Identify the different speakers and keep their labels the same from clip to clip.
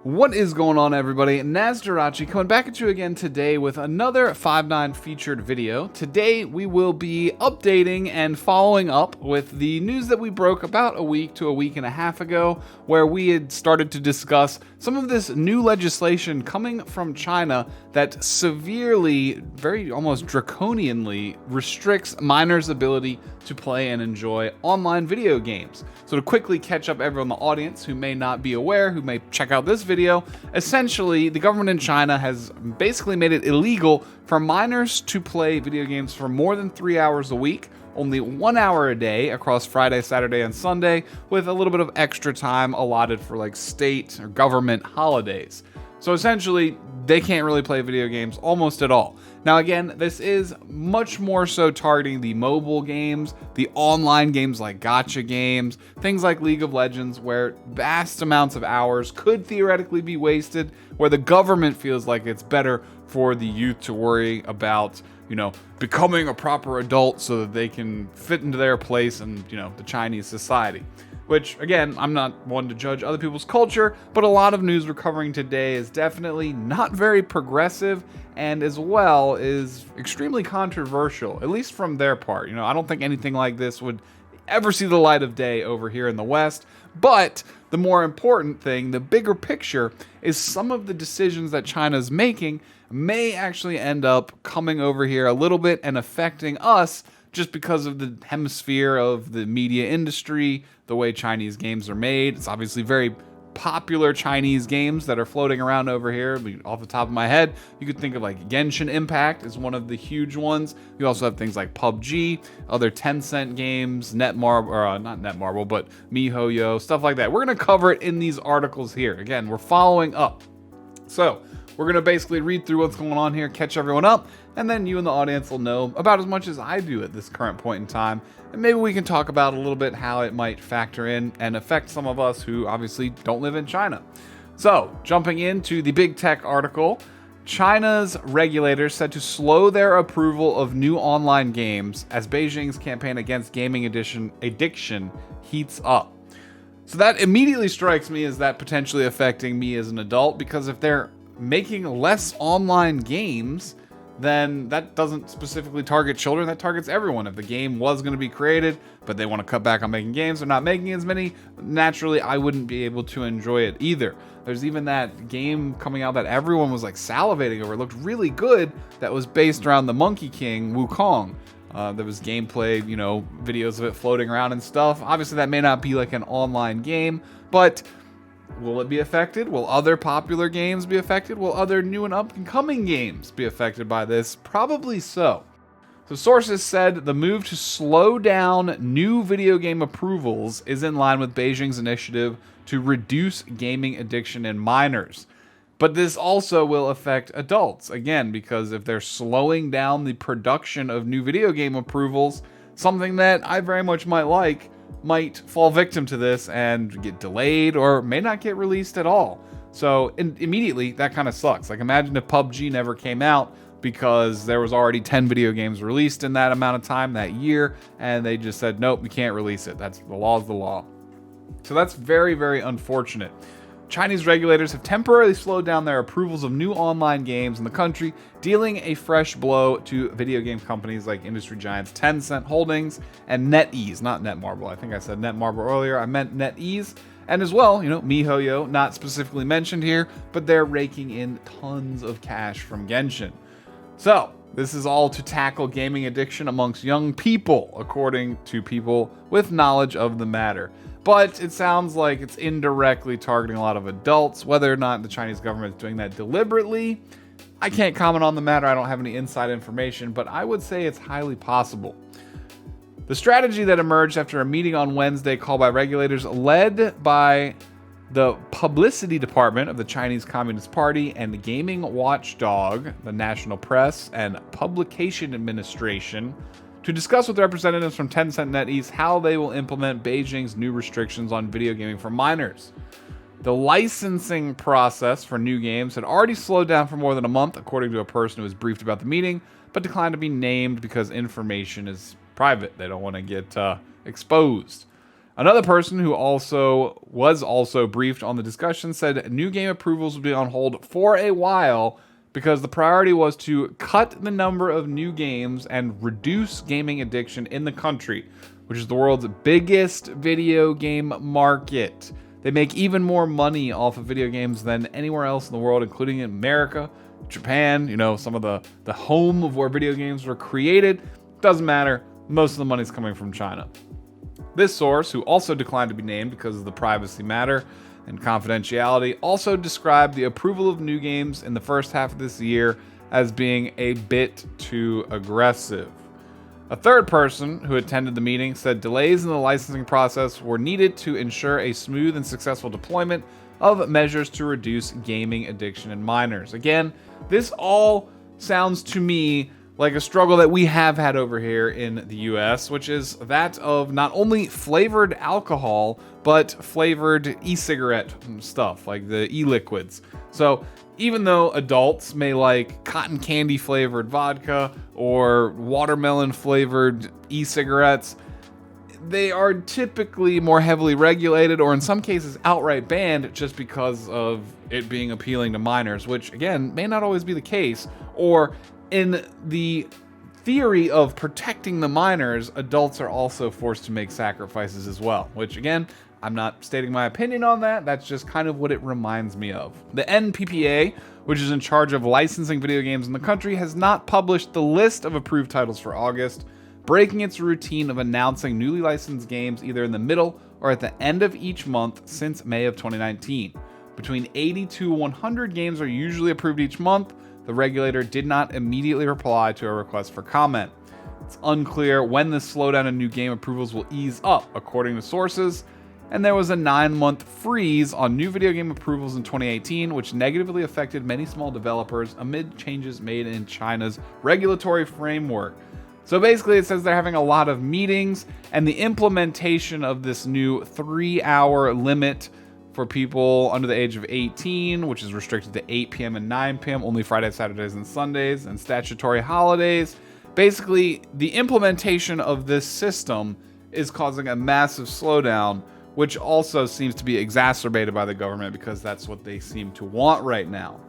Speaker 1: What is going on, everybody? Nasdorachi coming back at you again today with another 5.9 featured video. Today we will be updating and following up with the news that we broke about a week to a week and a half ago, where we had started to discuss some of this new legislation coming from China that severely, very almost draconianly restricts minors' ability to play and enjoy online video games. So to quickly catch up everyone in the audience who may not be aware, who may check out this video, essentially the government in China has basically made it illegal for minors to play video games for more than 3 hours a week, only 1 hour a day across Friday, Saturday, and Sunday, with a little bit of extra time allotted for like state or government holidays. So essentially, they can't really play video games almost at all. Now again, this is much more so targeting the mobile games, the online games like gacha games, things like League of Legends, where vast amounts of hours could theoretically be wasted, where the government feels like it's better for the youth to worry about, becoming a proper adult so that they can fit into their place in, the Chinese society. Which, again, I'm not one to judge other people's culture, but a lot of news we're covering today is definitely not very progressive and as well is extremely controversial, at least from their part. I don't think anything like this would ever see the light of day over here in the West. But the more important thing, the bigger picture, is some of the decisions that China's making may actually end up coming over here a little bit and affecting us just because of the hemisphere of the media industry, the way Chinese games are made. It's obviously very popular Chinese games that are floating around over here. Off the top of my head, you could think of like Genshin Impact is one of the huge ones. You also have things like PUBG, other Tencent games, Netmarble, or not Netmarble, but MiHoYo, stuff like that. We're going to cover it in these articles here. Again, we're following up. So we're going to basically read through what's going on here, catch everyone up, and then you and the audience will know about as much as I do at this current point in time. And maybe we can talk about a little bit how it might factor in and affect some of us who obviously don't live in China. So, jumping into the big tech article, China's regulators said to slow their approval of new online games as Beijing's campaign against gaming addiction heats up. So that immediately strikes me as that potentially affecting me as an adult, because if they're making less online games, then that doesn't specifically target children, that targets everyone. If the game was going to be created, but they want to cut back on making games, they're not making as many, naturally I wouldn't be able to enjoy it either. There's even that game coming out that everyone was like salivating over. It looked really good, that was based around the Monkey King, Wukong. There was gameplay, videos of it floating around and stuff. Obviously that may not be like an online game, but will it be affected? Will other popular games be affected? Will other new and up-and-coming games be affected by this? Probably so. So sources said the move to slow down new video game approvals is in line with Beijing's initiative to reduce gaming addiction in minors. But this also will affect adults, again, because if they're slowing down the production of new video game approvals, something that I very much might fall victim to this and get delayed or may not get released at all. So immediately that kind of sucks. Like, imagine if PUBG never came out because there was already 10 video games released in that amount of time that year, and they just said, nope, we can't release it. That's the law's the law. So that's very, very unfortunate. Chinese regulators have temporarily slowed down their approvals of new online games in the country, dealing a fresh blow to video game companies like industry giants Tencent Holdings and NetEase. Not Netmarble. I think I said Netmarble earlier. I meant NetEase. And as well, MiHoYo, not specifically mentioned here, but they're raking in tons of cash from Genshin. So, this is all to tackle gaming addiction amongst young people, according to people with knowledge of the matter. But it sounds like it's indirectly targeting a lot of adults. Whether or not the Chinese government is doing that deliberately, I can't comment on the matter. I don't have any inside information, but I would say it's highly possible. The strategy that emerged after a meeting on Wednesday called by regulators led by the publicity department of the Chinese Communist Party and the gaming watchdog, the National Press and Publication Administration, to discuss with representatives from Tencent NetEase how they will implement Beijing's new restrictions on video gaming for minors. The licensing process for new games had already slowed down for more than a month, according to a person who was briefed about the meeting, but declined to be named because information is private. They don't want to get exposed. Another person who was also briefed on the discussion said new game approvals will be on hold for a while because the priority was to cut the number of new games and reduce gaming addiction in the country, which is the world's biggest video game market. They make even more money off of video games than anywhere else in the world, including in America, Japan, some of the home of where video games were created. Doesn't matter. Most of the money's coming from China. This source, who also declined to be named because of the privacy matter and confidentiality, also described the approval of new games in the first half of this year as being a bit too aggressive. A third person who attended the meeting said delays in the licensing process were needed to ensure a smooth and successful deployment of measures to reduce gaming addiction in minors. Again, this all sounds to me like a struggle that we have had over here in the US, which is that of not only flavored alcohol, but flavored e-cigarette stuff, like the e-liquids. So even though adults may like cotton candy flavored vodka or watermelon flavored e-cigarettes, they are typically more heavily regulated or in some cases outright banned just because of it being appealing to minors, which again may not always be the case. Or in the theory of protecting the minors, adults are also forced to make sacrifices as well, which again, I'm not stating my opinion on that. That's just kind of what it reminds me of. The NPPA, which is in charge of licensing video games in the country, has not published the list of approved titles for August, breaking its routine of announcing newly licensed games either in the middle or at the end of each month since May of 2019. Between 80 to 100 games are usually approved each month. The regulator did not immediately reply to a request for comment. It's unclear when the slowdown in new game approvals will ease up, according to sources, and there was a 9-month freeze on new video game approvals in 2018, which negatively affected many small developers amid changes made in China's regulatory framework. So basically, it says they're having a lot of meetings, and the implementation of this new 3-hour limit for people under the age of 18, which is restricted to 8 p.m. and 9 p.m., only Fridays, Saturdays, and Sundays, and statutory holidays. Basically, the implementation of this system is causing a massive slowdown, which also seems to be exacerbated by the government because that's what they seem to want right now.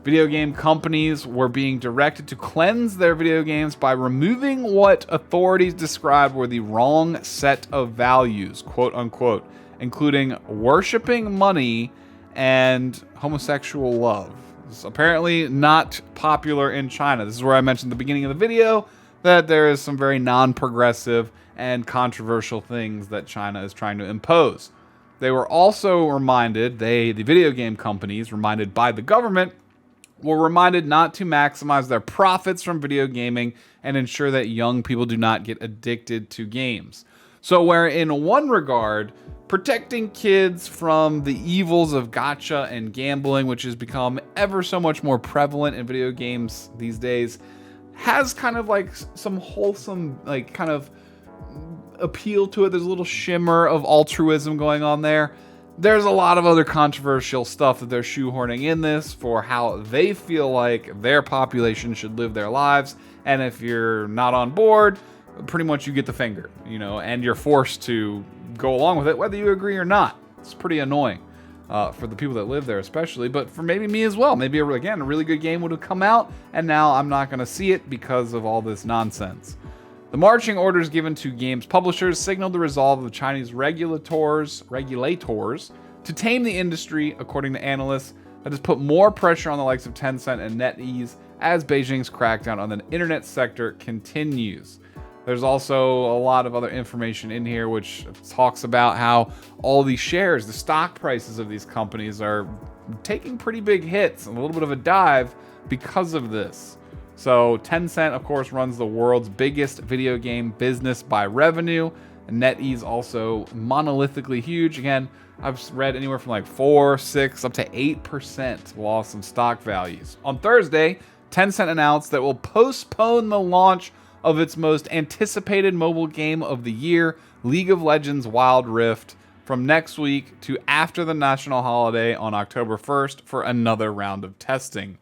Speaker 1: Video game companies were being directed to cleanse their video games by removing what authorities described were the wrong set of values, quote unquote, including worshiping money and homosexual love. It's apparently not popular in China. This is where I mentioned at the beginning of the video that there is some very non-progressive and controversial things that China is trying to impose. They were also reminded, the video game companies, reminded by the government, were reminded not to maximize their profits from video gaming and ensure that young people do not get addicted to games. So where in one regard, protecting kids from the evils of gacha and gambling, which has become ever so much more prevalent in video games these days, has kind of like some wholesome, like kind of appeal to it. There's a little shimmer of altruism going on there. There's a lot of other controversial stuff that they're shoehorning in this for how they feel like their population should live their lives. And if you're not on board, pretty much you get the finger, and you're forced to go along with it, whether you agree or not. It's pretty annoying for the people that live there especially, but for maybe me as well. Maybe, again, a really good game would have come out, and now I'm not going to see it because of all this nonsense. The marching orders given to games publishers signaled the resolve of Chinese regulators to tame the industry, according to analysts. That has put more pressure on the likes of Tencent and NetEase as Beijing's crackdown on the internet sector continues. There's also a lot of other information in here which talks about how all these shares, the stock prices of these companies are taking pretty big hits, and a little bit of a dive because of this. So Tencent, of course, runs the world's biggest video game business by revenue, and NetEase also monolithically huge. Again, I've read anywhere from like 4, 6, up to 8% loss in stock values. On Thursday, Tencent announced that it will postpone the launch of its most anticipated mobile game of the year, League of Legends Wild Rift, from next week to after the national holiday on October 1st for another round of testing.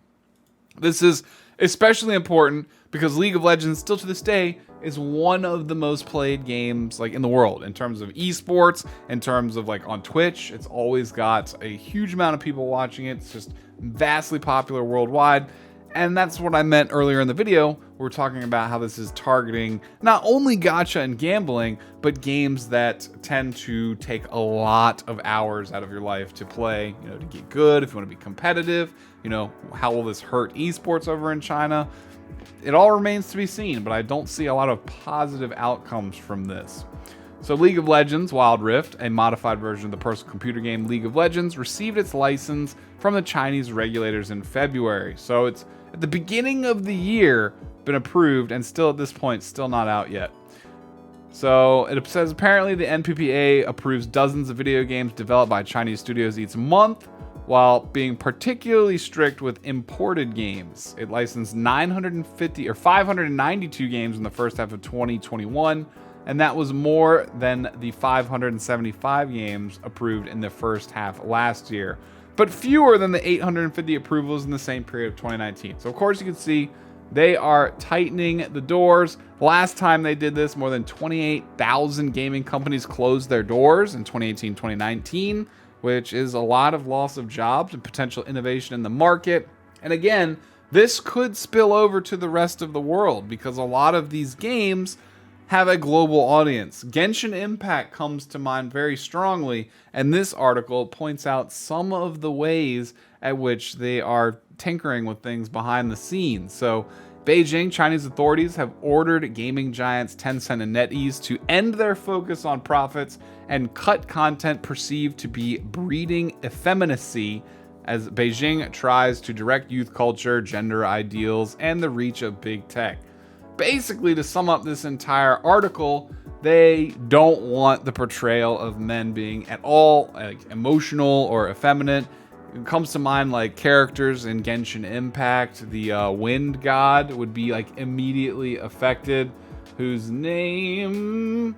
Speaker 1: This is especially important because League of Legends still to this day is one of the most played games like in the world in terms of esports, in terms of like on Twitch. It's always got a huge amount of people watching it. It's just vastly popular worldwide. And that's what I meant earlier in the video. We're talking about how this is targeting not only gacha and gambling, but games that tend to take a lot of hours out of your life to play, you know, to get good, if you want to be competitive. You know, how will this hurt esports over in China? It all remains to be seen, but I don't see a lot of positive outcomes from this. So League of Legends Wild Rift, a modified version of the personal computer game League of Legends, received its license from the Chinese regulators in February. So it's at the beginning of the year been approved and still at this point still not out yet. So it says apparently the NPPA approves dozens of video games developed by Chinese studios each month, while being particularly strict with imported games. It licensed 592 games in the first half of 2021, and that was more than the 575 games approved in the first half last year, but fewer than the 850 approvals in the same period of 2019. So of course you can see they are tightening the doors. Last time they did this, more than 28,000 gaming companies closed their doors in 2018, 2019, which is a lot of loss of jobs and potential innovation in the market. And again, this could spill over to the rest of the world because a lot of these games have a global audience. Genshin Impact comes to mind very strongly, and this article points out some of the ways at which they are tinkering with things behind the scenes. So Beijing, Chinese authorities have ordered gaming giants Tencent and NetEase to end their focus on profits and cut content perceived to be breeding effeminacy as Beijing tries to direct youth culture, gender ideals, and the reach of big tech. Basically, to sum up this entire article, they don't want the portrayal of men being at all emotional or effeminate. It comes to mind like characters in Genshin Impact. The wind god would be like immediately affected, whose name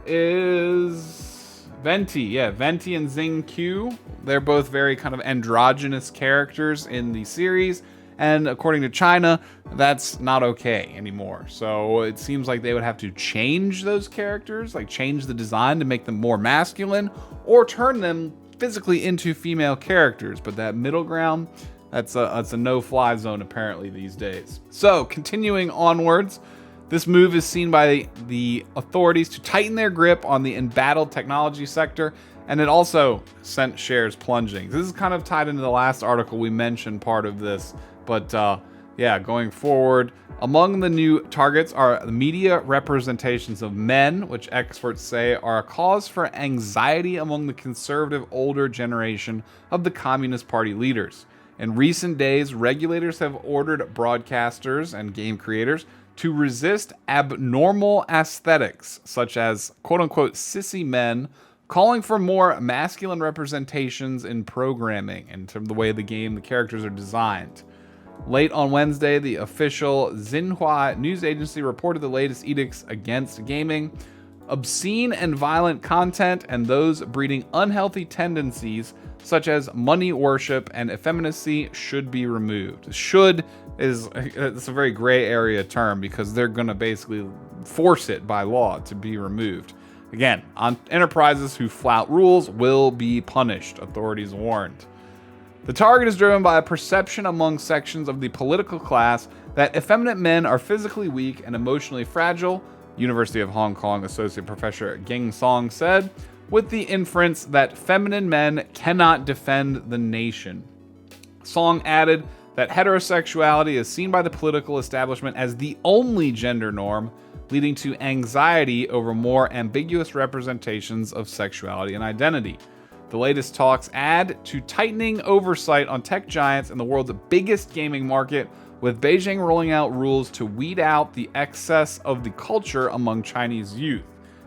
Speaker 1: is Venti. Yeah, Venti and Xingqiu. They're both very kind of androgynous characters in the series. And according to China, that's not okay anymore. So it seems like they would have to change those characters, like change the design to make them more masculine, or turn them physically into female characters. But that middle ground, that's a no-fly zone apparently these days. So continuing onwards, this move is seen by the authorities to tighten their grip on the embattled technology sector, and it also sent shares plunging. This is kind of tied into the last article we mentioned part of this. But yeah, going forward, among the new targets are the media representations of men, which experts say are a cause for anxiety among the conservative older generation of the Communist Party leaders. In recent days, regulators have ordered broadcasters and game creators to resist abnormal aesthetics, such as quote-unquote sissy men, calling for more masculine representations in programming and from the way the characters are designed. Late on Wednesday, the official Xinhua news agency reported the latest edicts against gaming. Obscene and violent content and those breeding unhealthy tendencies such as money worship and effeminacy should be removed. Should it's a very gray area term because they're going to basically force it by law to be removed. Again, enterprises who flout rules will be punished, authorities warned. The target is driven by a perception among sections of the political class that effeminate men are physically weak and emotionally fragile, University of Hong Kong Associate Professor Geng Song said, with the inference that feminine men cannot defend the nation. Song added that heterosexuality is seen by the political establishment as the only gender norm, leading to anxiety over more ambiguous representations of sexuality and identity. The latest talks add to tightening oversight on tech giants in the world's biggest gaming market, with Beijing rolling out rules to weed out the excess of the culture among Chinese youth.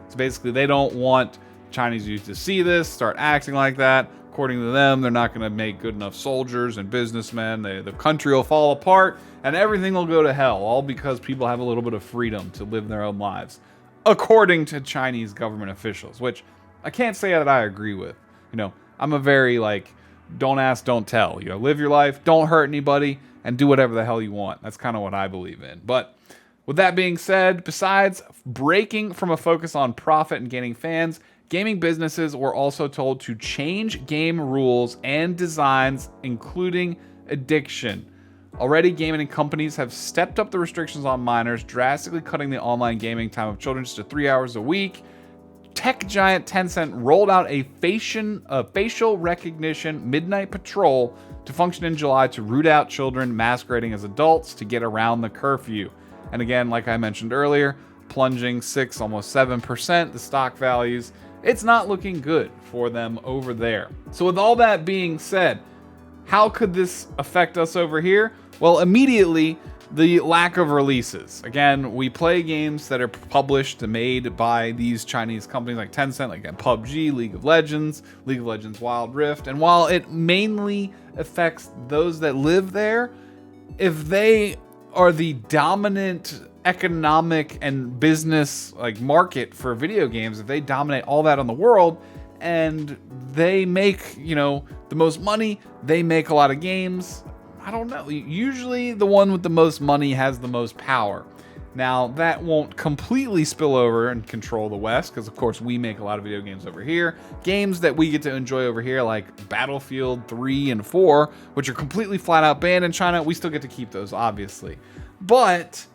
Speaker 1: So basically, they don't want Chinese youth to see this, start acting like that. According to them, they're not going to make good enough soldiers and businessmen. The country will fall apart and everything will go to hell, all because people have a little bit of freedom to live their own lives, according to Chinese government officials, which I can't say that I agree with. You know, I'm a very don't ask, don't tell. You know, live your life, don't hurt anybody, and do whatever the hell you want. That's kind of what I believe in. But with that being said, besides breaking from a focus on profit and gaining fans, gaming businesses were also told to change game rules and designs, including addiction. Already, gaming companies have stepped up the restrictions on minors, drastically cutting the online gaming time of children to 3 hours a week. Tech giant Tencent rolled out a facial recognition midnight patrol to function in July to root out children masquerading as adults to get around the curfew. And again, like I mentioned earlier, plunging 6, almost 7%, the stock values. It's not looking good for them over there. So with all that being said, how could this affect us over here? Well, immediately, the lack of releases. Again, we play games that are published and made by these Chinese companies like Tencent, like PUBG, League of Legends Wild Rift. And while it mainly affects those that live there, if they are the dominant economic and business like market for video games, if they dominate all that on the world and they make, you know, the most money, they make a lot of games. I don't know. Usually the one with the most money has the most power. Now, that won't completely spill over and control the West, because of course we make a lot of video games over here. Games that we get to enjoy over here, like Battlefield 3 and 4, which are completely flat out banned in China, we still get to keep those, obviously. But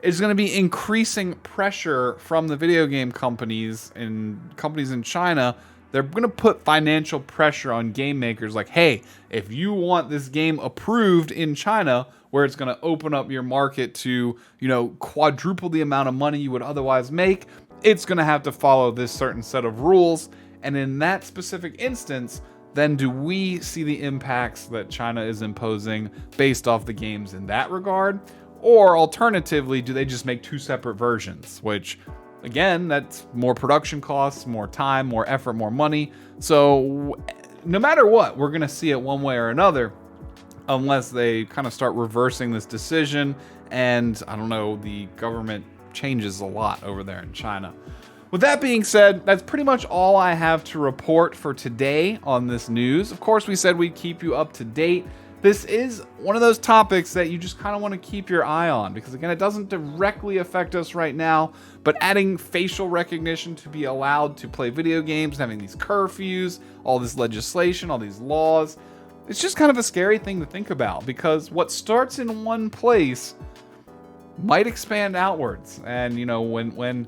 Speaker 1: it's going to be increasing pressure from the video game companies and companies in China. They're going to put financial pressure on game makers like, hey, if you want this game approved in China, where it's going to open up your market to, you know, quadruple the amount of money you would otherwise make, it's going to have to follow this certain set of rules. And in that specific instance, then do we see the impacts that China is imposing based off the games in that regard? Or alternatively, do they just make 2 separate versions, which, again, that's more production costs, more time, more effort, more money. So no matter what, we're going to see it one way or another, unless they kind of start reversing this decision. And I don't know, the government changes a lot over there in China. With that being said, that's pretty much all I have to report for today on this news. Of course, we said we'd keep you up to date. This is one of those topics that you just kind of want to keep your eye on, because again, it doesn't directly affect us right now, but adding facial recognition to be allowed to play video games, having these curfews, all this legislation, all these laws, it's just kind of a scary thing to think about, because what starts in one place might expand outwards. And you know, when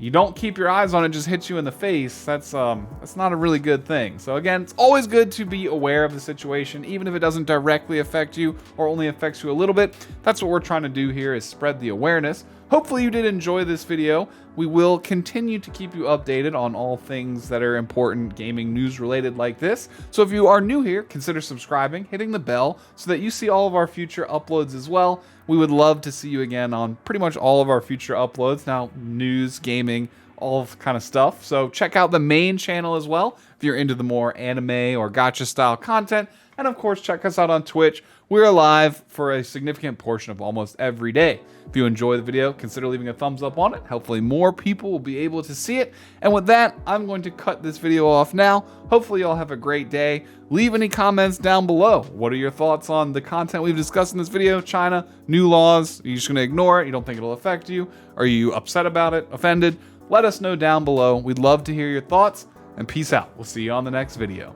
Speaker 1: you don't keep your eyes on it, just hits you in the face, that's not a really good thing. So again, it's always good to be aware of the situation, even if it doesn't directly affect you or only affects you a little bit. That's what we're trying to do here, is spread the awareness. Hopefully you did enjoy this video. We will continue to keep you updated on all things that are important gaming news related like this. So if you are new here, consider subscribing, hitting the bell so that you see all of our future uploads as well. We would love to see you again on pretty much all of our future uploads. Now, news, gaming, all kind of stuff. So check out the main channel as well if you're into the more anime or gacha style content. And of course, check us out on Twitch. We're live for a significant portion of almost every day. If you enjoy the video, consider leaving a thumbs up on it. Hopefully more people will be able to see it. And with that, I'm going to cut this video off now. Hopefully y'all have a great day. Leave any comments down below. What are your thoughts on the content we've discussed in this video? China, new laws, are you just going to ignore it? You don't think it'll affect you? Are you upset about it? Offended? Let us know down below. We'd love to hear your thoughts. And peace out. We'll see you on the next video.